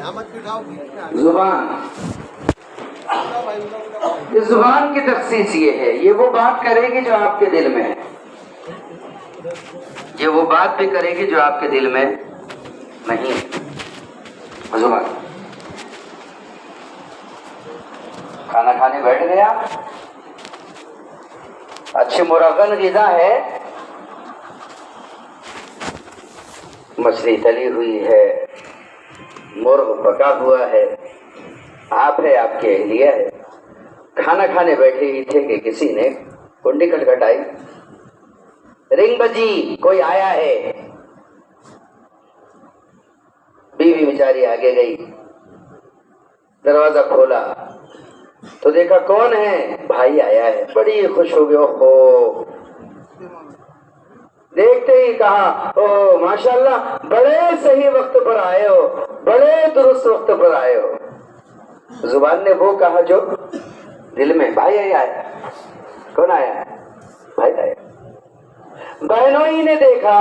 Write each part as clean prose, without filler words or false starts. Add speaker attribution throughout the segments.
Speaker 1: زبان، اس زبان کی تخصیص یہ ہے، یہ وہ بات کرے گی جو آپ کے دل میں ہے، یہ وہ بات بھی کرے گی جو آپ کے دل میں نہیں ہے۔ زبان، کھانا کھانے بیٹھ گیا، اچھی مرغن غذا ہے، مچھلی تلی ہوئی ہے، مرغ پکا ہوا ہے، آپ ہے، آپ کی اہلیہ ہے، کھانا کھانے بیٹھے ہی تھے کہ کسی نے کنڈی کھٹکھٹائی، رنگ بجی، کوئی آیا ہے، بیوی بیچاری آگے گئی، دروازہ کھولا تو دیکھا کون ہے، بھائی آیا ہے، بڑی خوش ہو گئی، اوہو، دیکھتے ہی کہا، او ماشاءاللہ، بڑے صحیح وقت پر آئے ہو، بڑے درست وقت پر آئے ہو۔ زبان نے وہ کہا جو دل میں، بھائی آیا ہے، کون آیا ہے، بھائی آیا۔ بہنوں ہی نے دیکھا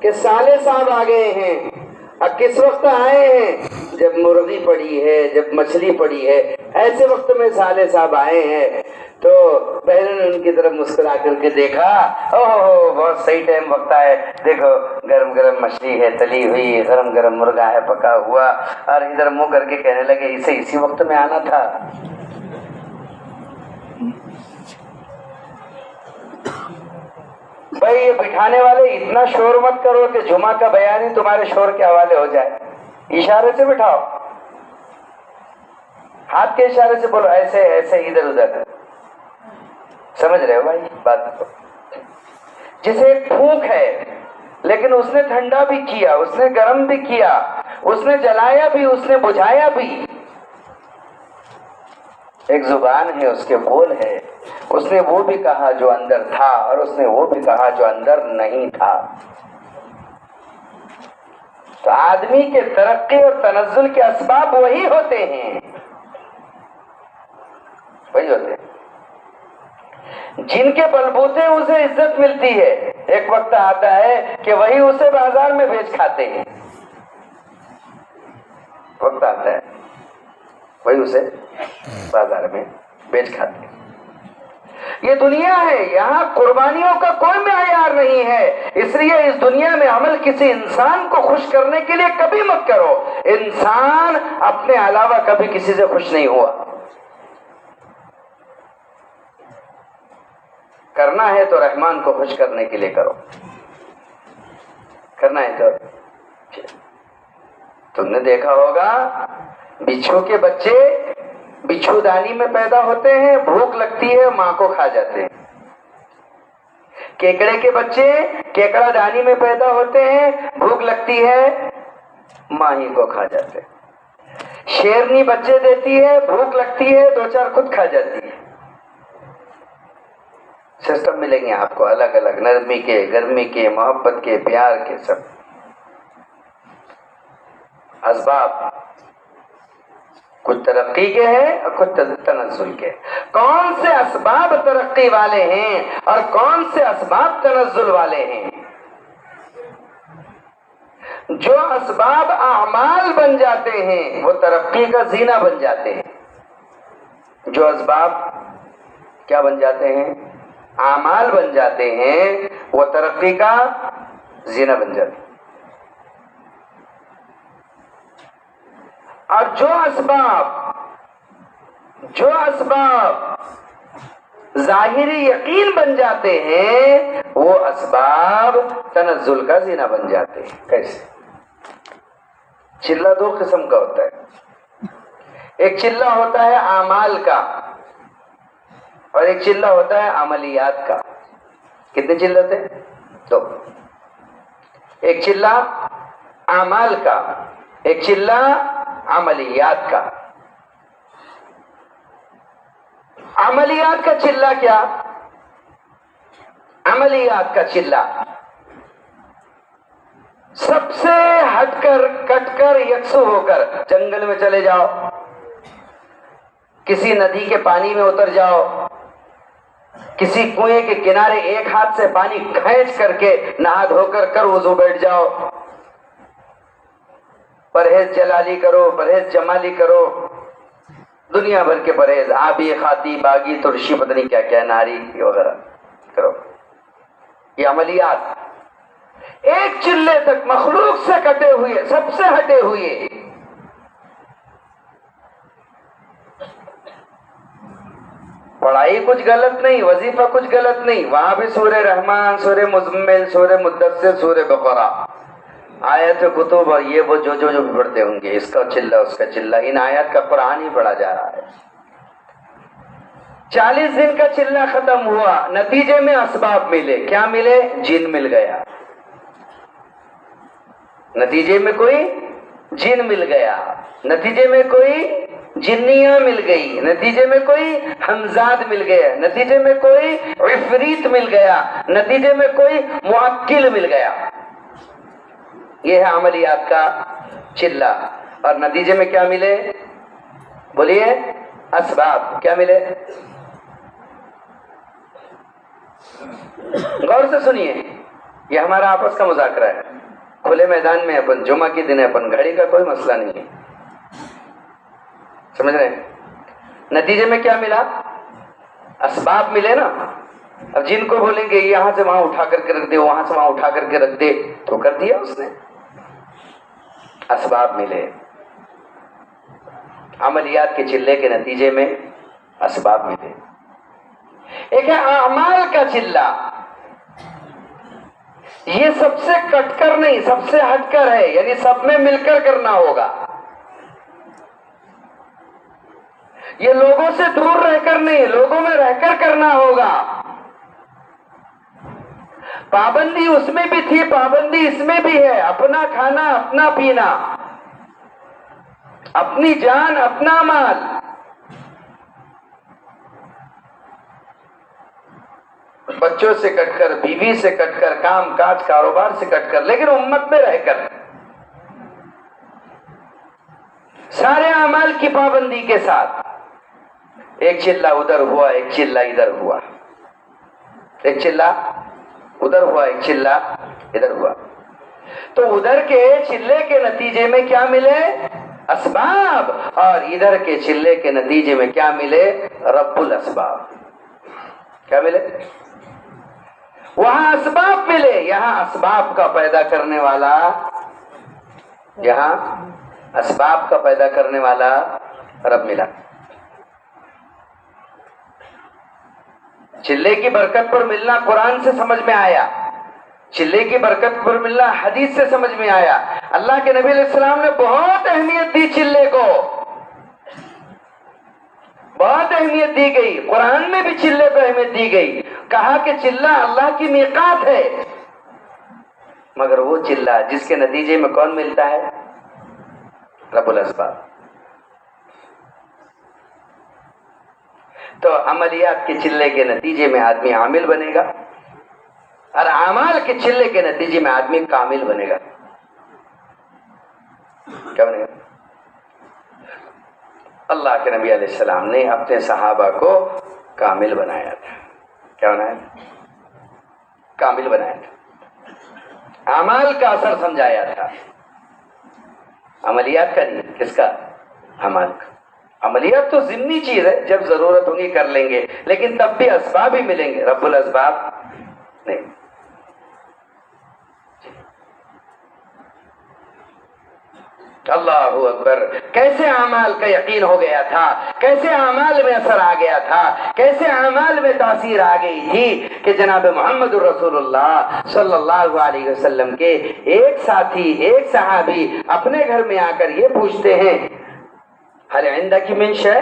Speaker 1: کہ سالے صاحب آ گئے ہیں، اب کس وقت آئے ہیں، جب مرغی پڑی ہے، جب مچھلی پڑی ہے، ایسے وقت میں سالے صاحب آئے ہیں۔ تو بہنوں نے ان کی طرف مسکرا کر کے دیکھا، اوہ بہت صحیح ٹائم وقت آئے، دیکھو گرم گرم مچھلی ہے تلی ہوئی، گرم گرم مرغا ہے پکا ہوا، اور ادھر منہ کر کے کہنے لگے اسے اسی وقت میں آنا تھا۔ بھائی یہ بٹھانے والے اتنا شور مت کرو کہ جمعہ کا بیان ہی تمہارے شور کے حوالے ہو جائے، اشارے سے بٹھاؤ، ہاتھ کے اشارے سے بولو، ایسے ایسے ادھر ادھر، سمجھ رہے ہو بھائی بات کو؟ جسے ایک پھونک ہے لیکن اس نے ٹھنڈا بھی کیا، اس نے گرم بھی کیا، اس نے جلایا بھی، اس نے بجھایا بھی۔ ایک زبان ہے، اس کے بول ہے، اس نے وہ بھی کہا جو اندر تھا، اور اس نے وہ بھی کہا جو اندر نہیں تھا۔ تو آدمی کے ترقی اور تنزل کے اسباب وہی ہوتے ہیں، وہی ہوتے ہیں جن کے بلبوتے اسے عزت ملتی ہے۔ ایک وقت آتا ہے کہ وہی اسے بازار میں بیچ کھاتے ہیں، وقت آتا ہے وہی اسے بازار میں بیچ کھاتے ہیں۔ یہ دنیا ہے، یہاں قربانیوں کا کوئی معیار نہیں ہے، اس لیے اس دنیا میں عمل کسی انسان کو خوش کرنے کے لیے کبھی مت کرو۔ انسان اپنے علاوہ کبھی کسی سے خوش نہیں ہوا۔ کرنا ہے تو رحمان کو خوش کرنے کے لیے کرو، کرنا ہے تو۔ تم نے دیکھا ہوگا بچھو کے بچے بچھو دانی میں پیدا ہوتے ہیں، بھوک لگتی ہے ماں کو کھا جاتے ہیں۔ کیکڑے کے بچے کیکڑا دانی میں پیدا ہوتے ہیں، بھوک لگتی ہے ماں ہی کو کھا جاتے ہیں۔ شیرنی بچے دیتی ہے، بھوک لگتی ہے دو چار خود کھا جاتی ہے۔ سسٹم ملیں گے آپ کو الگ الگ، نرمی کے، گرمی کے، محبت کے، پیار کے، سب اسباب کچھ ترقی کے ہیں اور کچھ تنزل کے۔ کون سے اسباب ترقی والے ہیں اور کون سے اسباب تنزل والے ہیں؟ جو اسباب اعمال بن جاتے ہیں وہ ترقی کا زینہ بن جاتے ہیں۔ جو اسباب کیا بن جاتے ہیں؟ اعمال بن جاتے ہیں، وہ ترقی کا زینہ بن جاتے ہیں۔ اور جو اسباب ظاہری یقین بن جاتے ہیں وہ اسباب تنزل کا زینہ بن جاتے ہیں۔ کیسے؟ چلہ دو قسم کا ہوتا ہے، ایک چلہ ہوتا ہے اعمال کا اور ایک چلہ ہوتا ہے عملیات کا۔ کتنے چلے ہوتے ہیں؟ دو، ایک چلہ اعمال کا، ایک چلہ عملیات کا۔ عملیات کا چلہ کیا؟ عملیات کا چلہ سب سے ہٹ کر، کٹ کر، یکسو ہو کر جنگل میں چلے جاؤ، کسی ندی کے پانی میں اتر جاؤ، کسی کنویں کے کنارے ایک ہاتھ سے پانی کھینچ کر کے نہا دھو کر وضو بیٹھ جاؤ، پرہیز جلالی کرو، پرہیز جمالی کرو، دنیا بھر کے پرہیز، آبی، خاطی، باغی، ترشی، پتہ نہیں کیا کیا، ناری وغیرہ کرو. یہ عملیات ایک چلے تک مخلوق سے کٹے ہوئے، سب سے ہٹے ہوئے. پڑھائی کچھ غلط نہیں، وظیفہ کچھ غلط نہیں، وہاں بھی سورہ رحمان، سورہ مزمل، سورہ مدثر، سورہ بقرہ، آیت کتب اور یہ وہ جو بھی پڑھتے ہوں گے، اس کا چلہ اس کا چلہ، ان آیات کا قرآن ہی پڑھا جا رہا ہے. 40 دن کا چلہ ختم ہوا، نتیجے میں اسباب ملے. کیا ملے؟ جن مل گیا. نتیجے میں کوئی جن مل گیا، نتیجے میں کوئی جنیاں مل گئی، نتیجے میں کوئی ہمزاد مل گیا، نتیجے میں کوئی عفریت مل گیا، نتیجے میں کوئی معقل مل گیا. یہ ہے عملیات کا چلہ. اور نتیجے میں کیا ملے؟ بولیے. اسباب کیا ملے؟ غور سے سنیے، یہ ہمارا آپس کا مذاکرہ ہے، کھلے میدان میں، اپن جمعہ کے دن ہے، اپن گھڑی کا کوئی مسئلہ نہیں ہے. سمجھ رہے ہیں؟ نتیجے میں کیا ملا؟ اسباب ملے نا. اب جن کو بولیں گے یہاں سے وہاں اٹھا کر کے رکھ دے، وہاں سے وہاں اٹھا کر کے رکھ دے، تو کر دیا اس نے. اسباب ملے. عملیات کے چلے کے نتیجے میں اسباب ملے. ایک ہے اعمال کا چلہ، یہ سب سے کٹ کر نہیں، سب سے ہٹ کر ہے، یعنی سب میں مل کر کرنا ہوگا. یہ لوگوں سے دور رہ کر نہیں، لوگوں میں رہ کر کرنا ہوگا. پابندی اس میں بھی تھی، پابندی اس میں بھی ہے. اپنا کھانا، اپنا پینا، اپنی جان، اپنا مال. بچوں سے کٹ کر، بیوی سے کٹ کر، کام کاج کاروبار سے کٹ کر، لیکن امت میں رہ کر سارے اعمال کی پابندی کے ساتھ. ایک چلہ ادھر ہوا، ایک چلہ ادھر ہوا، ایک چلہ ادھر ہوا، ایک چلہ ادھر ہوا. تو ادھر کے چلے کے نتیجے میں کیا ملے؟ اسباب. اور ادھر کے چلے کے نتیجے میں کیا ملے؟ رب الاسباب. کیا ملے؟ وہاں اسباب ملے، یہاں اسباب کا پیدا کرنے والا، یہاں اسباب کا پیدا کرنے والا رب ملا. چلے کی برکت پر ملنا قرآن سے سمجھ میں آیا، چلے کی برکت پر ملنا حدیث سے سمجھ میں آیا. اللہ کے نبی علیہ السلام نے بہت اہمیت دی چلے کو، بہت اہمیت دی گئی. قرآن میں بھی چلے کو اہمیت دی گئی. کہا کہ چلہ اللہ کی میقات ہے، مگر وہ چلہ جس کے نتیجے میں کون ملتا ہے؟ رب الاسباب. تو عملیات کے چلے کے نتیجے میں آدمی عامل بنے گا، اور اعمال کے چلے کے نتیجے میں آدمی کامل بنے گا. کیا بنے گا؟ اللہ کے نبی علیہ السلام نے اپنے صحابہ کو کامل بنایا تھا. کیا بنایا تھا؟ کامل بنایا تھا. اعمال کا اثر سمجھایا تھا، عملیات کا نہیں. کس کا؟ اعمال کا. عملیات تو ضمنی چیز ہے، جب ضرورت ہوگی کر لیں گے، لیکن تب بھی اسباب ہی ملیں گے، رب الاسباب نہیں. اللہ اکبر. کیسے اعمال کا یقین ہو گیا تھا، کیسے اعمال میں اثر آ گیا تھا، کیسے اعمال میں تاثیر آ گئی تھی کہ جناب محمد رسول اللہ صلی اللہ علیہ وسلم کے ایک ساتھی، ایک صحابی اپنے گھر میں آ کر یہ پوچھتے ہیں، حل عندک من شیء،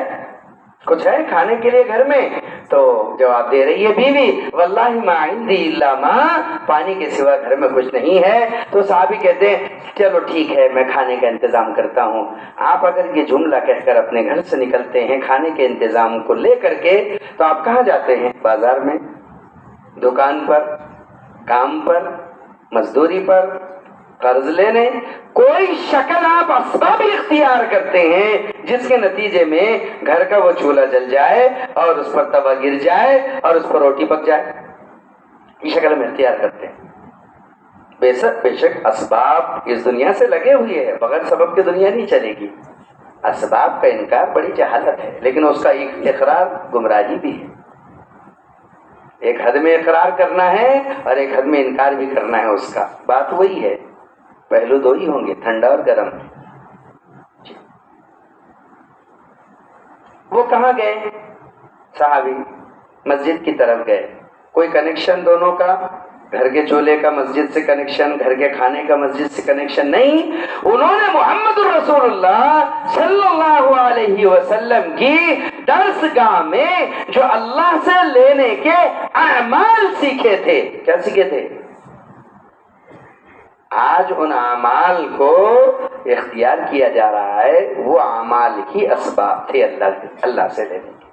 Speaker 1: کچھ ہے کھانے کے لیے گھر میں؟ تو جواب دے رہی ہے بیوی، واللہ ما عندی الا ماء، پانی کے سوا گھر میں کچھ نہیں ہے. تو صحابی کہتے ہیں چلو ٹھیک ہے، میں کھانے کا انتظام کرتا ہوں. آپ اگر یہ جملہ کہہ کر اپنے گھر سے نکلتے ہیں کھانے کے انتظام کو لے کر کے، تو آپ کہاں جاتے ہیں؟ بازار میں، دکان پر، کام پر، مزدوری پر، قرض لینے. کوئی شکل آپ اسباب اختیار کرتے ہیں جس کے نتیجے میں گھر کا وہ چولہا جل جائے اور اس پر توا گر جائے اور اس پر روٹی پک جائے. یہ شکل ہم اختیار کرتے ہیں. بے شک اسباب اس دنیا سے لگے ہوئے ہیں، بغیر سبب کی دنیا نہیں چلے گی۔ اسباب کا انکار بڑی جہالت ہے، لیکن اس کا اقرار گمراہی بھی ہے۔ ایک حد میں اقرار کرنا ہے اور ایک حد میں انکار بھی کرنا ہے، اس کا بات وہی ہے، پہلو دو ہی ہوں گے، ٹھنڈا اور گرم۔ وہ کہاں گئے؟ صحابی مسجد کی طرف گئے۔ کوئی کنیکشن دونوں کا، گھر کے چولہے کا مسجد سے کنیکشن، گھر کے کھانے کا مسجد سے کنیکشن نہیں، انہوں نے محمد رسول اللہ صلی اللہ علیہ وسلم کی درس گاہ میں جو اللہ سے لینے کے اعمال سیکھے تھے۔ کیا سیکھے تھے؟ آج ان اعمال کو اختیار کیا جا رہا ہے، وہ اعمال ہی اسباب تھے اللہ سے لینے کے۔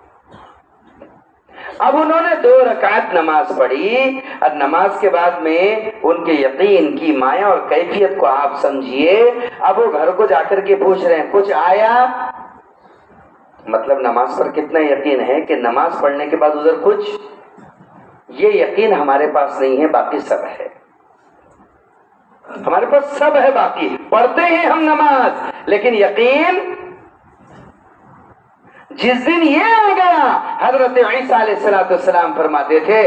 Speaker 1: اب انہوں نے 2 رکعت نماز پڑھی، اور نماز کے بعد میں ان کے یقین کی مایہ اور کیفیت کو آپ سمجھیے۔ اب وہ گھر کو جا کر کے پوچھ رہے ہیں کچھ آیا؟ مطلب نماز پر کتنا یقین ہے کہ نماز پڑھنے کے بعد ادھر کچھ، یہ یقین ہمارے پاس نہیں ہے، باقی سب ہے ہمارے پاس، سب ہے باقی، پڑھتے ہیں ہم نماز لیکن یقین جس دن یہ آ گیا، حضرت عیسیٰ علیہ السلام فرماتے تھے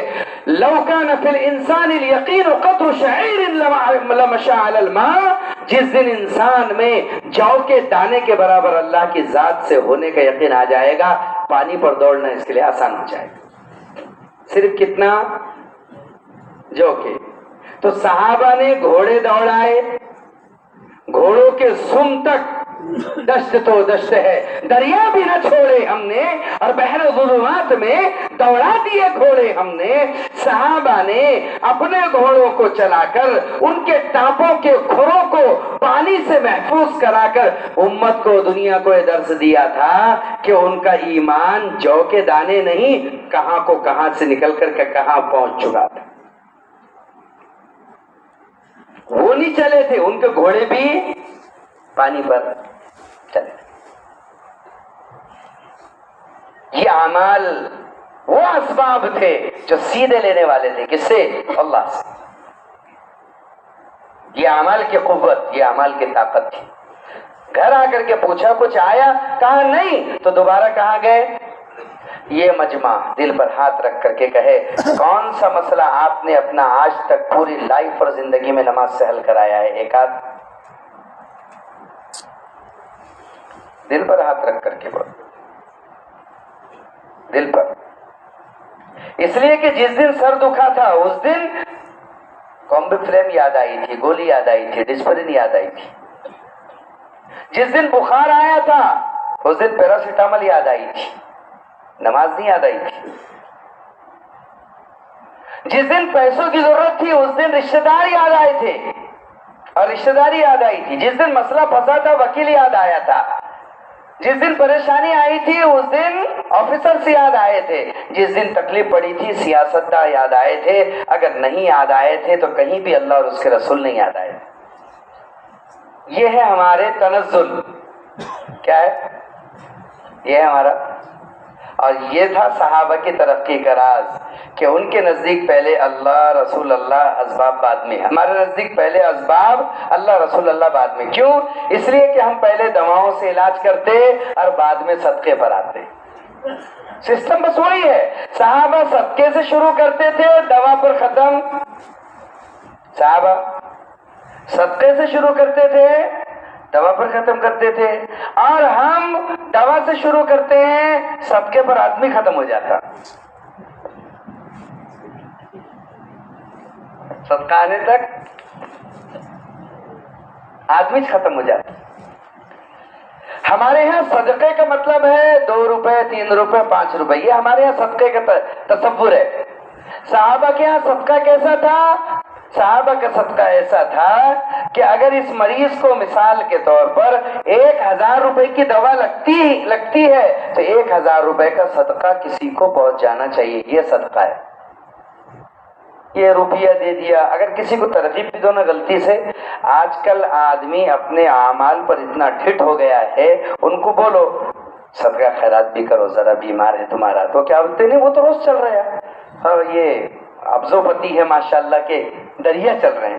Speaker 1: لو کان فی الانسان الیقین قطر شعیر لمشى علی الماء، جس دن انسان میں جو کے دانے کے برابر اللہ کی ذات سے ہونے کا یقین آ جائے گا، پانی پر دوڑنا اس کے لیے آسان ہو جائے گا۔ صرف کتنا؟ جو کے۔ تو صحابہ نے گھوڑے دوڑائے، گھوڑوں کے سم تک، دشت تو دشت ہے، دریا بھی نہ چھوڑے ہم نے، اور بحر ظلمات میں دوڑا دیے گھوڑے ہم نے۔ صحابہ نے اپنے گھوڑوں کو چلا کر ان کے ٹانپوں کے کھروں کو پانی سے محفوظ کرا کر امت کو، دنیا کو یہ درس دیا تھا کہ ان کا ایمان جو کے دانے نہیں، کہاں کو کہاں سے نکل کر کے کہاں پہنچ چکا تھا۔ وہ نہیں چلے تھے، ان کے گھوڑے بھی پانی پر چلے۔ یہ اعمال وہ اسباب تھے جو سیدھے لینے والے تھے، کس سے؟ اللہ سے۔ یہ اعمال کی قوت، یہ اعمال کی طاقت تھی۔ گھر آ کر کے پوچھا کچھ آیا؟ کہا نہیں، تو دوبارہ کہاں گئے؟ یہ مجمع دل پر ہاتھ رکھ کر کے کہے کون سا مسئلہ آپ نے اپنا آج تک پوری لائف اور زندگی میں نماز سے حل کرایا ہے؟ ایک آدھ دل پر ہاتھ رکھ کر کے بول، دل پر۔ اس لیے کہ جس دن سر دکھا تھا اس دن کامبی فلیم یاد آئی تھی، گولی یاد آئی تھی، ڈسپرین یاد آئی تھی۔ جس دن بخار آیا تھا اس دن پیراسیٹامل یاد آئی تھی، نماز نہیں یاد آئی تھی۔ جس دن پیسوں کی ضرورت تھی اس دن رشتہ دار یاد آئے تھے اور رشتہ داری یاد آئی تھی۔ جس دن مسئلہ پھنسا تھا وکیل یاد آیا تھا۔ جس دن پریشانی آئی تھی اس دن آفیسر سے یاد آئے تھے۔ جس دن تکلیف پڑی تھی سیاستدان یاد آئے تھے۔ اگر نہیں یاد آئے تھے تو کہیں بھی اللہ اور اس کے رسول نہیں یاد آئے۔ یہ ہے ہمارے تنزل، کیا ہے یہ ہے ہمارا، اور یہ تھا صحابہ کی ترقی کا راز کہ ان کے نزدیک پہلے اللہ رسول اللہ، اسباب بعد میں۔ ہمارے نزدیک پہلے اسباب، اللہ رسول اللہ بعد میں۔ کیوں؟ اس لیے کہ ہم پہلے دواؤں سے علاج کرتے اور بعد میں صدقے پر آتے۔ سسٹم بس وہی ہے۔ صحابہ صدقے سے شروع کرتے تھے، دوا پر ختم۔ صحابہ صدقے سے شروع کرتے تھے، دوا پر ختم کرتے تھے، اور ہم دوا سے شروع کرتے ہیں، صدقے پر آدمی ختم ہو جاتا۔ صدقہ آنے تک آدمی ختم ہو جاتا۔ ہمارے یہاں صدقے کا مطلب ہے 2 روپے، 3 روپے، 5 روپے، یہ ہمارے یہاں صدقے کا تصور ہے۔ صحابہ کے یہاں صدقہ کیسا تھا؟ صحابہ کا صدقہ ایسا تھا کہ اگر اس مریض کو مثال کے طور پر 1000 روپے کی دوا لگتی ہے تو 1000 روپے کا صدقہ کسی کو پہنچ جانا چاہیے، یہ صدقہ ہے۔ یہ روپیہ دے دیا، اگر کسی کو ترغیب بھی دو نا غلطی سے۔ آج کل آدمی اپنے اعمال پر اتنا ٹھٹ ہو گیا ہے، ان کو بولو صدقہ خیرات بھی کرو، ذرا بیمار ہے تمہارا، تو کیا بولتے نہیں وہ تو روز چل رہا ہے، اور یہ ابزو پتی ہے ماشاءاللہ کے دریا چل رہے ہیں۔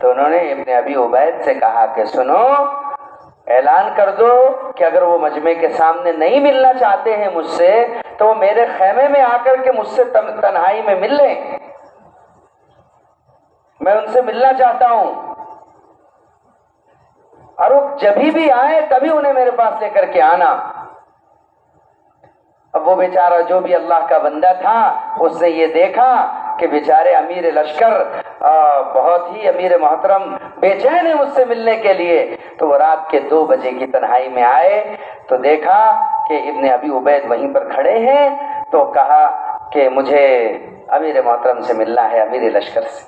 Speaker 1: تو انہوں نے ابن ابی عبید سے کہا کہ سنو، اعلان کر دو کہ اگر وہ مجمع کے سامنے نہیں ملنا چاہتے ہیں مجھ سے تو وہ میرے خیمے میں آ کر کے مجھ سے تنہائی میں مل لیں، میں ان سے ملنا چاہتا ہوں، اور وہ جبھی بھی آئے تبھی انہیں میرے پاس لے کر کے آنا۔ اب وہ بیچارہ جو بھی اللہ کا بندہ تھا اس نے یہ دیکھا کہ بیچارے امیر لشکر بہت ہی امیر محترم بے چین ہے مجھ سے ملنے کے لیے، تو وہ رات کے 2 بجے کی تنہائی میں آئے تو دیکھا کہ ابن ابی عبید وہیں پر کھڑے ہیں، تو کہا کہ مجھے امیر محترم سے ملنا ہے، امیر لشکر سے۔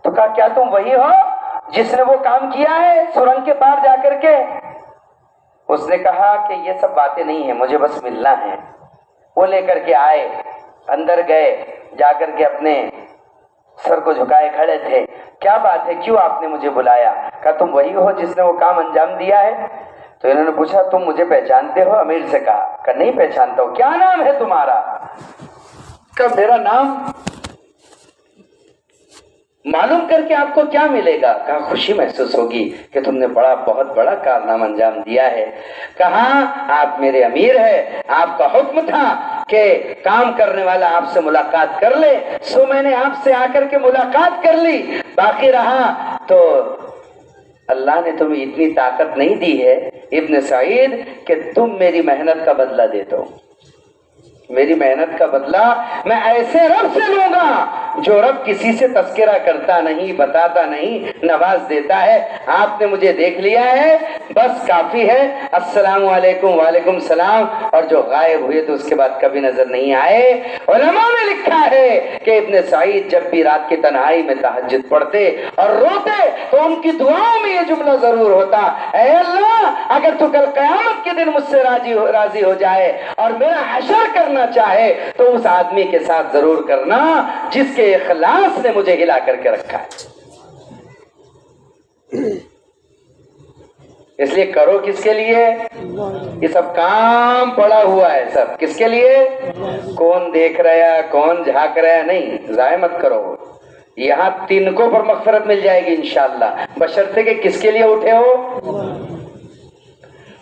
Speaker 1: تو کہا کیا تم وہی ہو جس نے وہ کام کیا ہے سرنگ کے پار جا کر کے؟ اس نے کہا کہ یہ سب باتیں نہیں ہیں، مجھے بس ملنا ہے۔ وہ لے کر کے آئے، اندر گئے، جا کر کے اپنے سر کو جھکائے کھڑے تھے۔ کیا بات ہے، کیوں آپ نے مجھے بلایا؟ کہا تم وہی ہو جس نے وہ کام انجام دیا ہے؟ تو انہوں نے پوچھا تم مجھے پہچانتے ہو؟ امیر سے کہا نہیں پہچانتا ہوں۔ کیا نام ہے تمہارا؟ کہا میرا نام معلوم کر کے آپ کو کیا ملے گا؟ کہا خوشی محسوس ہوگی کہ تم نے بہت بڑا کارنامہ انجام دیا ہے۔ کہا آپ میرے امیر ہیں، آپ کا حکم تھا کہ کام کرنے والا آپ سے ملاقات کر لے، سو میں نے آپ سے آ کر کے ملاقات کر لی، باقی رہا تو اللہ نے تمہیں اتنی طاقت نہیں دی ہے ابن سعید کہ تم میری محنت کا بدلہ دے دو۔ میری محنت کا بدلہ میں ایسے رب سے لوں گا جو رب کسی سے تذکرہ کرتا نہیں، بتاتا نہیں، نواز دیتا ہے۔ آپ نے مجھے دیکھ لیا ہے، بس کافی ہے، السلام علیکم۔ وعلیکم السلام۔ اور جو غائب ہوئے تو اس کے بعد کبھی نظر نہیں آئے۔ علماء نے لکھا ہے کہ ابن سعید جب بھی رات کی تنہائی میں تہجد پڑھتے اور روتے تو ان کی دعاؤں میں یہ جملہ ضرور ہوتا، اے اللہ اگر تو کل قیامت کے دن مجھ سے راضی ہو جائے اور میرا حشر کرنا چاہے تو اس آدمی کے ساتھ ضرور کرنا جس کے اخلاص نے مجھے ہلا کر کے رکھا ہے۔ اس لیے کرو کس کے لیے؟ یہ سب کام پڑا ہوا ہے، سب کس کے لیے؟ کون دیکھ رہا ہے، کون جھانک رہا ہے، نہیں، ضائع مت کرو۔ یہاں تنکوں پر مغفرت مل جائے گی انشاءاللہ، بشرطے کہ کس کے لیے اٹھے ہو؟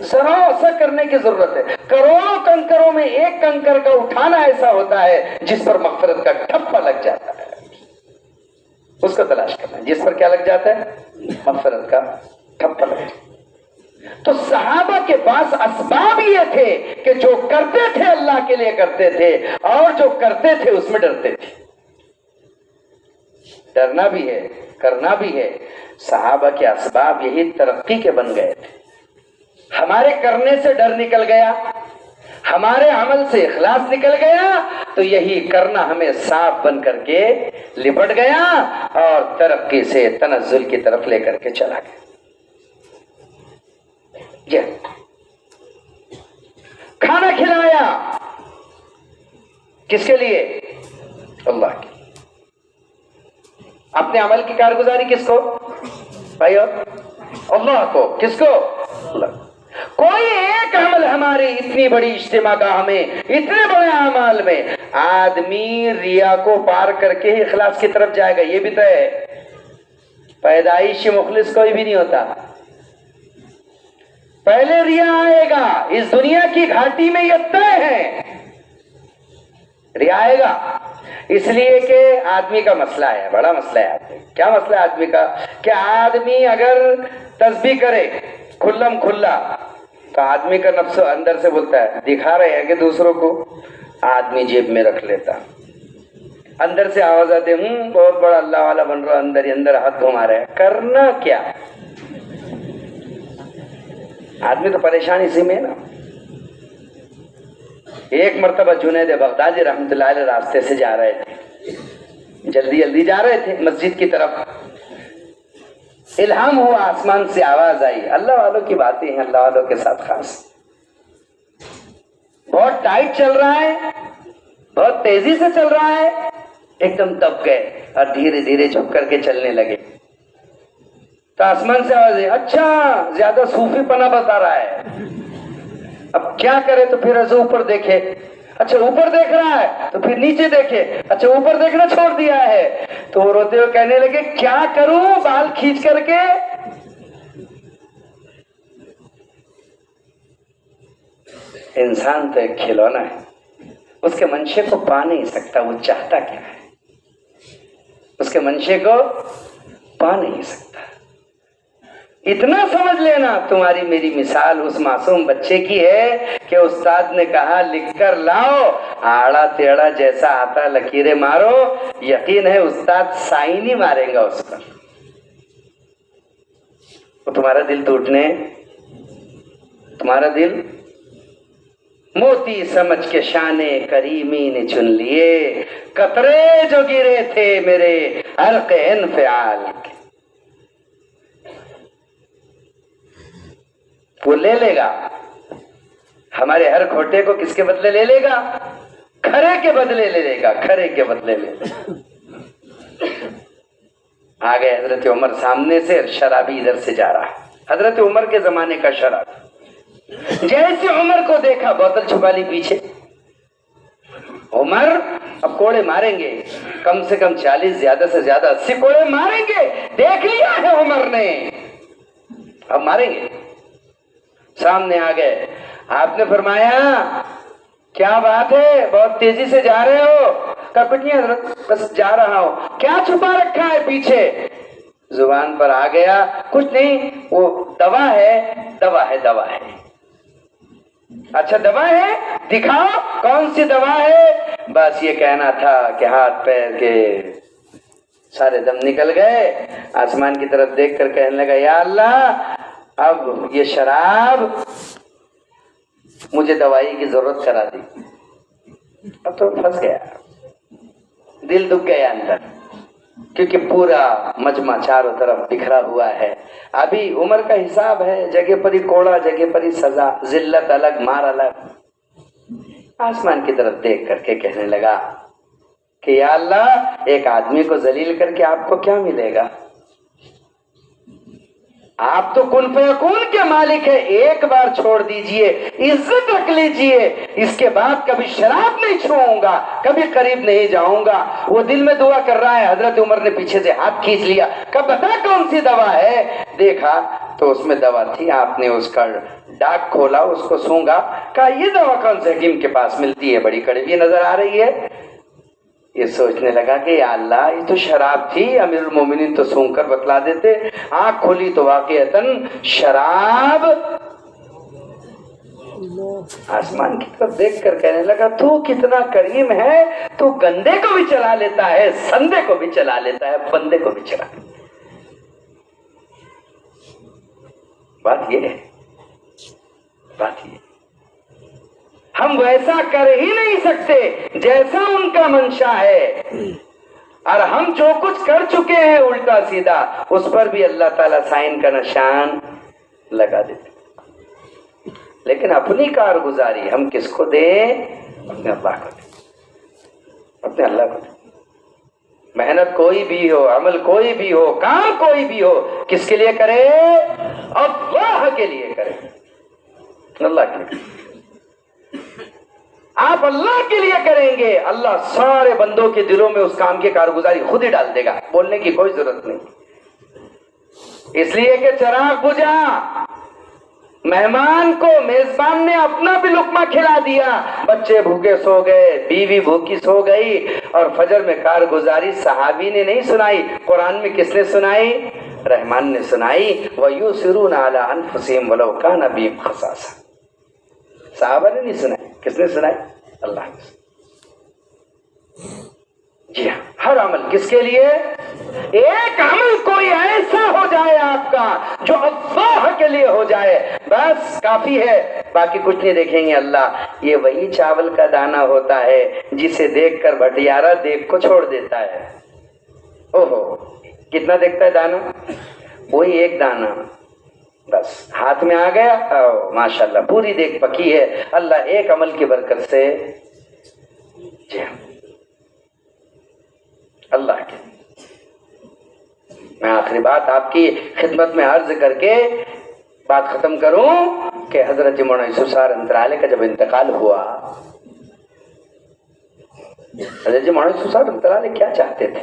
Speaker 1: ذرا ایسا کرنے کی ضرورت ہے۔ کروڑوں کنکروں میں ایک کنکر کا اٹھانا ایسا ہوتا ہے جس پر مغفرت کا ٹھپا لگ جاتا ہے، اس کو تلاش کرنا ہے، جس پر کیا لگ جاتا ہے؟ مغفرت کا ٹھپا لگ جاتا ہے۔ تو صحابہ کے پاس اسباب یہ تھے کہ جو کرتے تھے اللہ کے لیے کرتے تھے، اور جو کرتے تھے اس میں ڈرتے تھے۔ ڈرنا بھی ہے، کرنا بھی ہے۔ صحابہ کے اسباب یہی ترقی کے بن گئے تھے۔ ہمارے کرنے سے ڈر نکل گیا، ہمارے عمل سے اخلاص نکل گیا، تو یہی کرنا ہمیں صاف بن کر کے لپٹ گیا اور ترقی سے تنزل کی طرف لے کر کے چلا گیا۔ کھانا کھلایا کس کے لیے؟ اللہ کی۔ اپنے عمل کی کارگزاری کس کو بھائیو؟ اللہ کو۔ کس کو؟ اللہ۔ کوئی ایک عمل ہماری اتنی بڑی اجتماع کا ہمیں اتنے بڑے اعمال میں آدمی ریا کو پار کر کے ہی اخلاص کی طرف جائے گا، یہ بھی تو ہے۔ پیدائشی مخلص کوئی بھی نہیں ہوتا، پہلے ریا آئے گا۔ اس دنیا کی گھاٹی میں یہ طے ہے، ریا آئے گا۔ اس لیے کہ آدمی کا مسئلہ ہے، بڑا مسئلہ ہے آدمی۔ کیا مسئلہ ہے آدمی کا؟ کہ آدمی اگر تسبیح کرے کھلم کھلا تو آدمی کا نفس اندر سے بولتا ہے دکھا رہے ہیں کہ دوسروں کو، آدمی جیب میں رکھ لیتا، اندر سے آواز آتے بہت بڑا اللہ والا بن رہا، اندر ہی اندر ہاتھ گھما رہے ہیں۔ کرنا کیا؟ آدمی تو پریشان اسی میں نا۔ ایک مرتبہ جنید بغدادی رحمۃ اللہ علیہ راستے سے جا رہے تھے، جلدی جلدی جا رہے تھے مسجد کی طرف، الہام ہوا، آسمان سے آواز آئی۔ اللہ والوں کی باتیں ہیں، اللہ والوں کے ساتھ خاص۔ بہت ٹائٹ چل رہا ہے، بہت تیزی سے چل رہا ہے، ایک دم دب گئے اور دھیرے دھیرے جھک کر کے چلنے لگے۔ تو آسمان سے آواز آئی، اچھا زیادہ صوفی پنا بتا رہا ہے، اب کیا کرے؟ تو پھر ایسے اوپر دیکھے، اچھا اوپر دیکھ رہا ہے تو پھر نیچے دیکھے، اچھا اوپر دیکھنا چھوڑ دیا ہے تو وہ روتے ہوئے کہنے لگے کیا کروں بال کھینچ کر کے؟ انسان تو ایک کھلونا ہے، اس کے منشے کو پا نہیں سکتا، وہ چاہتا کیا ہے، اس کے منشے کو پا نہیں سکتا۔ اتنا سمجھ لینا تمہاری میری مثال اس معصوم بچے کی ہے کہ استاد نے کہا لکھ کر لاؤ، آڑا تیڑا جیسا آتا لکیریں مارو، یقین ہے استاد سائن ہی مارے گا اس پر۔ وہ تمہارا دل ٹوٹنے، تمہارا دل موتی سمجھ کے شانے کریمی نے چن لیے، قطرے جو گرے تھے میرے عرق انفعال کے۔ وہ لے لے گا ہمارے ہر کھوٹے کو، کس کے بدلے لے لے گا؟ کھرے کے بدلے لے لے گا، کھرے کے بدلے لے لے گا۔ آ گئے حضرت عمر سامنے سے، شرابی ادھر سے جا رہا، حضرت عمر کے زمانے کا شراب۔ جیسے عمر کو دیکھا بوتل چھپا لی پیچھے۔ عمر اب کوڑے ماریں گے، کم سے کم 40 زیادہ سے زیادہ 80 کوڑے ماریں گے، دیکھ لیا ہے عمر نے، اب ماریں گے۔ سامنے آ گئے، آپ نے فرمایا کیا بات ہے بہت تیزی سے جا رہے ہو؟ کہا کچھ نہیں حضرت بس جا رہا ہوں۔ کیا چھپا رکھا ہے پیچھے؟ زبان پر آ گیا کچھ نہیں، وہ دوا ہے، دوا ہے، دوا ہے۔ اچھا دوا ہے، دکھاؤ کون سی دوا ہے؟ بس یہ کہنا تھا کہ ہاتھ پیر کے سارے دم نکل گئے، آسمان کی طرف دیکھ کر کہنے لگا یا اللہ اب یہ شراب مجھے دوائی کی ضرورت کرا دی۔ اب تو پھنس گیا، دل دکھ گیا اندر، کیونکہ پورا مجمع چاروں طرف بکھرا ہوا ہے۔ ابھی عمر کا حساب ہے، جگہ پر ہی کوڑا، جگہ پر ہی سزا، ذلت الگ، مار الگ۔ آسمان کی طرف دیکھ کر کے کہنے لگا کہ یا اللہ ایک آدمی کو ذلیل کر کے آپ کو کیا ملے گا؟ آپ تو کن فیکون کے مالک ہے، ایک بار چھوڑ دیجئے، عزت رکھ لیجئے، اس کے بعد کبھی شراب نہیں چھوؤں گا، کبھی قریب نہیں جاؤں گا۔ وہ دل میں دعا کر رہا ہے، حضرت عمر نے پیچھے سے ہاتھ کھینچ لیا، کہا بتا کون سی دوا ہے؟ دیکھا تو اس میں دوا تھی، آپ نے اس کا ڈاک کھولا، اس کو سونگا، کہا یہ دوا کون سے حکیم کے پاس ملتی ہے، بڑی کڑوی نظر آ رہی ہے۔ یہ سوچنے لگا کہ یا اللہ یہ تو شراب تھی، امیر المومنین تو سونگ کر بتلا دیتے۔ آنکھ کھولی تو واقعتاً شراب۔ آسمان کی طرف دیکھ کر کہنے لگا تو کتنا کریم ہے، تو گندے کو بھی چلا لیتا ہے، سندے کو بھی چلا لیتا ہے، بندے کو بھی چلا لیتا ہے۔ بات یہ ہے، بات یہ ہم ویسا کر ہی نہیں سکتے جیسا ان کا منشا ہے، اور ہم جو کچھ کر چکے ہیں الٹا سیدھا اس پر بھی اللہ تعالیٰ سائن کا نشان لگا دیتے۔ لیکن اپنی کارگزاری ہم کس کو دیں؟ اپنے اللہ کو دیں، اپنے اللہ کو دیں۔ محنت کوئی بھی ہو، عمل کوئی بھی ہو، کام کوئی بھی ہو، کس کے لیے کرے؟ اللہ کے لیے کرے، اللہ کے لیے۔ آپ اللہ کے لیے کریں گے، اللہ سارے بندوں کے دلوں میں اس کام کی کارگزاری خود ہی ڈال دے گا، بولنے کی کوئی ضرورت نہیں۔ اس لیے کہ چراغ بجھا، مہمان کو میزبان نے اپنا بھی لقمہ کھلا دیا، بچے بھوکے سو گئے، بیوی بھوکی سو گئی، اور فجر میں کارگزاری صحابی نے نہیں سنائی، قرآن میں کس نے سنائی؟ رحمان نے سنائی، وَيُؤْثِرُونَ عَلَىٰ أَنفُسِهِمْ وَلَوْ كَانَ بِهِمْ خَصَاصَةٌ۔ صحابہ نے نہیں سنائی، کس نے سنائی؟ اللہ نے سنائی۔ جی ہاں، ہر عمل کس کے لیے؟ ایک عمل کوئی ایسا ہو جائے آپ کا جو اللہ کے لیے ہو جائے، بس کافی ہے، باقی کچھ نہیں دیکھیں گے اللہ۔ یہ وہی چاول کا دانہ ہوتا ہے جسے دیکھ کر بھٹیارا دیکھ کو چھوڑ دیتا ہے۔ اوہو کتنا دیکھتا ہے دانہ؟ وہی ایک دانہ، بس ہاتھ میں آ گیا، ماشاءاللہ پوری دیکھ پکی ہے، اللہ ایک عمل کی برکت سے۔ جی ہاں، اللہ کے۔ میں آخری بات آپ کی خدمت میں عرض کر کے بات ختم کروں کہ حضرت مولانا یوسف صاحب انترالے کا جب انتقال ہوا، حضرت مولانا یوسف صاحب انترالے کیا چاہتے تھے؟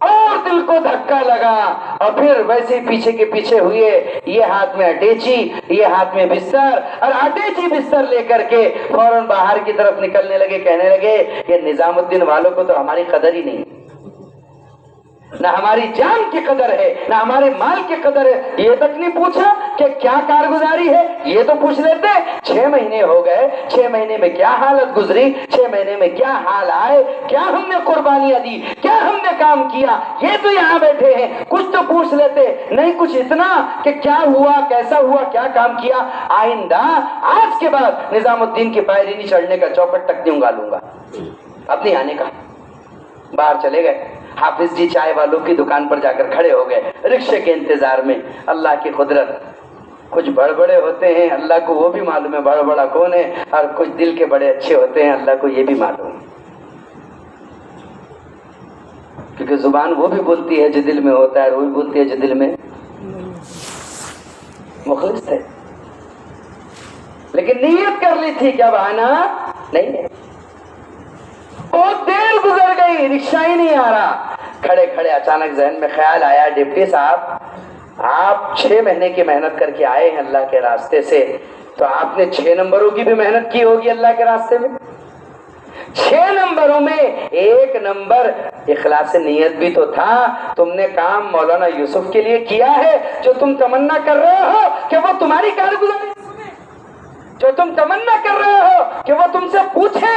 Speaker 1: اور دل کو دھکا لگا اور پھر ویسے ہی پیچھے کے پیچھے ہوئے، یہ ہاتھ میں اٹیچی، یہ ہاتھ میں بستر، اور اٹیچی بستر لے کر کے فوراً باہر کی طرف نکلنے لگے، کہنے لگے یہ نظام الدین والوں کو تو ہماری قدر ہی نہیں، نہ ہماری جان کی قدر ہے، نہ ہمارے مال کی قدر ہے، یہ تک نہیں پوچھا کہ کیا کارگزاری ہے، یہ تو پوچھ لیتے۔ 6 مہینے ہو گئے، 6 مہینے میں کیا حالت گزری، 6 مہینے میں کیا حال آئے، کیا ہم نے قربانیاں دی، کیا ہم نے کام کیا، یہ تو یہاں بیٹھے ہیں، کچھ تو پوچھ لیتے، نہیں کچھ اتنا کہ کیا ہوا، کیسا ہوا، کیا کام کیا۔ آئندہ آج کے بعد نظام الدین کی پائری نہیں چڑھنے کا، چوکٹ تک نہیں انگالوں گا، اب نہیں آنے کا۔ باہر چلے گئے، حافظ جی چائے والوں کی دکان پر جا کر کھڑے ہو گئے رکشے کے انتظار میں۔ اللہ کی قدرت، کچھ بڑے ہوتے ہیں اللہ کو وہ بھی معلوم ہے بڑا کون ہے، اور کچھ دل کے بڑے اچھے ہوتے ہیں اللہ کو یہ بھی معلوم ہے، کیونکہ زبان وہ بھی بولتی ہے جو دل میں ہوتا ہے، اور وہ بھی بولتی ہے جو دل میں مخلص تھے، لیکن نیت کر لی تھی، کیا بہانا نہیں ہے۔ بہت دیر گزر گئی، رکشہ ہی نہیں آ رہا، کھڑے کھڑے اچانک ذہن میں خیال آیا، ڈپٹی صاحب آپ 6 مہینے کی محنت کر کے آئے ہیں اللہ کے راستے سے، تو آپ نے 6 نمبروں کی بھی محنت کی ہوگی اللہ کے راستے میں۔ 6 نمبروں میں 1 نمبر اخلاص نیت بھی تو تھا، تم نے کام مولانا یوسف کے لیے کیا ہے، جو تم تمنا کر رہے ہو کہ وہ تمہاری کارگزاری، جو تم تمنا کر رہے ہو کہ وہ تم سے پوچھے،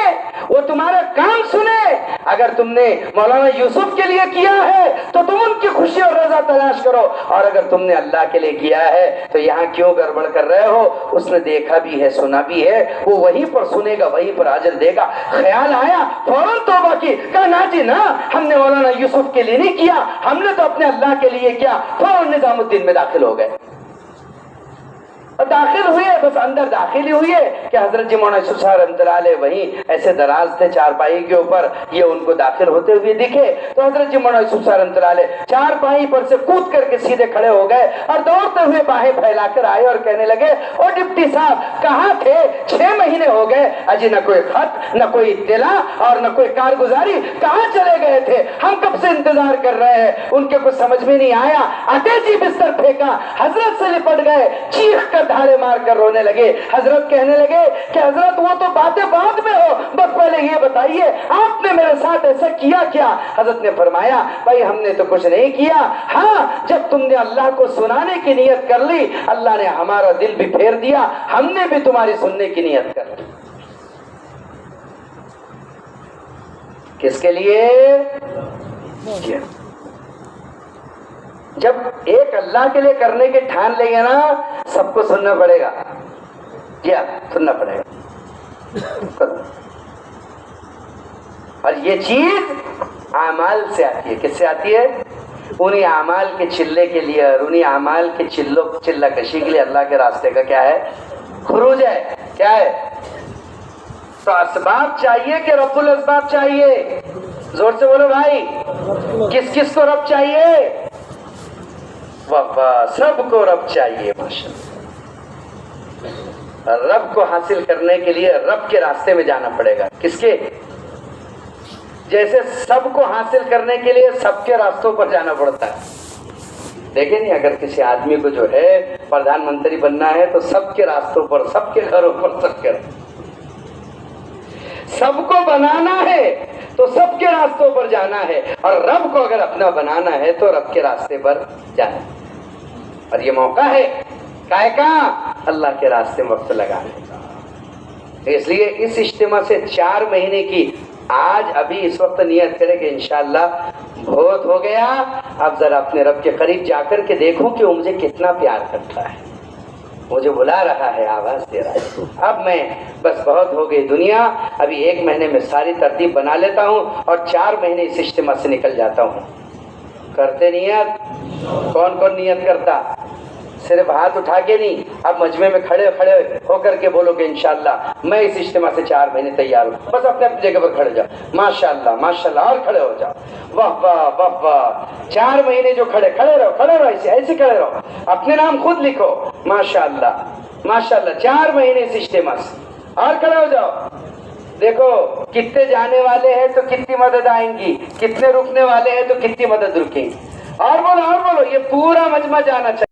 Speaker 1: وہ تمہارا کام سنے، اگر تم نے مولانا یوسف کے لیے کیا ہے تو تم ان کی خوشی اور رضا تلاش کرو، اور اگر تم نے اللہ کے لیے کیا ہے تو یہاں کیوں گڑبڑ کر رہے ہو، اس نے دیکھا بھی ہے سنا بھی ہے، وہ وہیں پر سنے گا وہیں پر اجر دے گا۔ خیال آیا، فوراً توبہ کی، کہا نا جی نا، ہم نے مولانا یوسف کے لیے نہیں کیا، ہم نے تو اپنے اللہ کے لیے کیا۔ فوراً نظام الدین میں داخل ہو گئے، داخل ہوئے، بس اندر داخل ہی ہوئے کہ حضرت جی مولانا یوسف صاحب رحمۃ اللہ علیہ وہیں ایسے دراز تھے چارپائی کے اوپر، یہ ان کو داخل ہوتے ہوئے دکھے تو حضرت جی مولانا یوسف صاحب رحمۃ اللہ علیہ چارپائی پر سے کود کر کے سیدھے کھڑے ہو گئے اور دوڑتے ہوئے باہیں پھیلا کر آئے اور کہنے لگے، او ڈپٹی صاحب کہاں تھے، 6 مہینے ہو گئے، اجی نہ کوئی خط، نہ کوئی اطلاع اور نہ کوئی کارگزاری، کہاں چلے گئے تھے، ہم کب سے انتظار کر رہے ہیں۔ ان کے کچھ سمجھ میں نہیں آیا، اٹیچی بستر پھینکا، حضرت سے لپٹ گئے، چیخ کر دھاڑے مار کر رونے لگے۔ حضرت کہنے لگے کہ حضرت وہ تو باتیں بعد میں ہو، بس پہلے یہ بتائیے آپ نے میرے ساتھ ایسا کیا کیا۔ حضرت نے فرمایا، بھائی ہم نے تو کچھ نہیں کیا، ہاں جب تم نے اللہ کو سنانے کی نیت کر لی، اللہ نے ہمارا دل بھی پھیر دیا، ہم نے بھی تمہاری سننے کی نیت کر لی۔ کس کے لیے؟ جب ایک اللہ کے لیے کرنے کے ٹھان لیں گے نا، سب کو سننا پڑے گا، کیا سننا پڑے گا، اور یہ چیز اعمال سے آتی ہے۔ کس سے آتی ہے؟ انہی اعمال کے چلے کے لیے اور انہی اعمال کے چلہ کشی کے لیے اللہ کے راستے کا کیا ہے؟ خروج ہے۔ کیا ہے؟ تو اسباب چاہیے کہ رب الاسباب چاہیے؟ زور سے بولو بھائی، کس کس کو رب چاہیے؟ واہ، سب کو رب چاہیے ماشاءاللہ۔ رب کو حاصل کرنے کے لیے رب کے راستے میں جانا پڑے گا۔ کس کے؟ جیسے سب کو حاصل کرنے کے لیے سب کے راستوں پر جانا پڑتا ہے۔ دیکھیں نہیں، اگر کسی آدمی کو جو ہے پردھان منتری بننا ہے تو سب کے راستوں پر، سب کے گھروں پر، سب کو بنانا ہے تو سب کے راستوں پر جانا ہے، اور رب کو اگر اپنا بنانا ہے تو رب کے راستے پر جانا ہے۔ اور یہ موقع ہے کائے کا؟ اللہ کے راستے میں وقت لگانے کا۔ اس لیے اس اجتماع سے 4 مہینے کی آج ابھی اس وقت نیت کرے کہ انشاءاللہ بہت ہو گیا، اب ذرا اپنے رب کے قریب جا کر کے دیکھوں کہ وہ مجھے کتنا پیار کرتا ہے، مجھے بلا رہا ہے، آواز دے رہا ہے۔ اب میں بس بہت ہو گئی دنیا، ابھی 1 مہینے میں ساری ترتیب بنا لیتا ہوں اور 4 مہینے اس اجتماع سے نکل جاتا ہوں۔ کرتے نیت؟ کون کون نیت کرتا؟ صرف ہاتھ اٹھا کے نہیں، اب مجمع میں کھڑے کھڑے ہو کر کے بولو کہ انشاءاللہ میں اس اجتماع سے 4 مہینے تیار ہوں۔ بس اپنے اپنی جگہ پر کھڑے جاؤ، ماشاءاللہ ماشاءاللہ، اور کھڑے ہو جاؤ، واہ واہ واہ واہ۔ 4 مہینے جو کھڑے رہو، ایسے کھڑے رہو، اپنے نام خود لکھو، ماشاءاللہ ماشاءاللہ، 4 مہینے اس اجتماع سے، اور کھڑے ہو جاؤ، دیکھو کتنے جانے والے ہیں تو کتنی مدد آئیں گی، کتنے رکنے والے ہیں تو کتنی مدد رکیں گی. اور بولو یہ پورا مجمع جانا چاہیے.